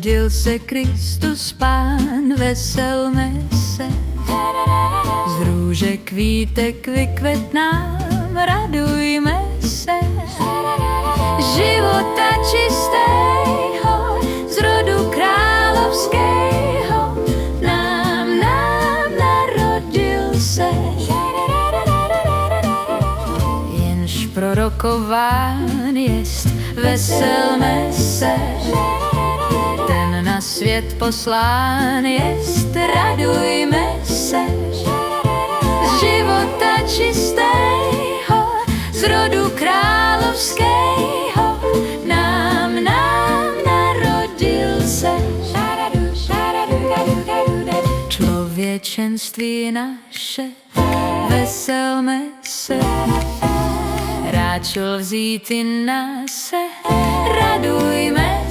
Narodil se Kristus Pán, veselme se. Z růže kvítek vykvetnám, radujme se. Života čistého, z rodu královského, nám narodil se. Jenž prorokován jest, veselme se. Ten na svět poslán jest, radujme se. Z života čistého, z rodu královského, nám narodil se. Člověčenství naše, veselme se. Ráčil vzít i nás se, radujme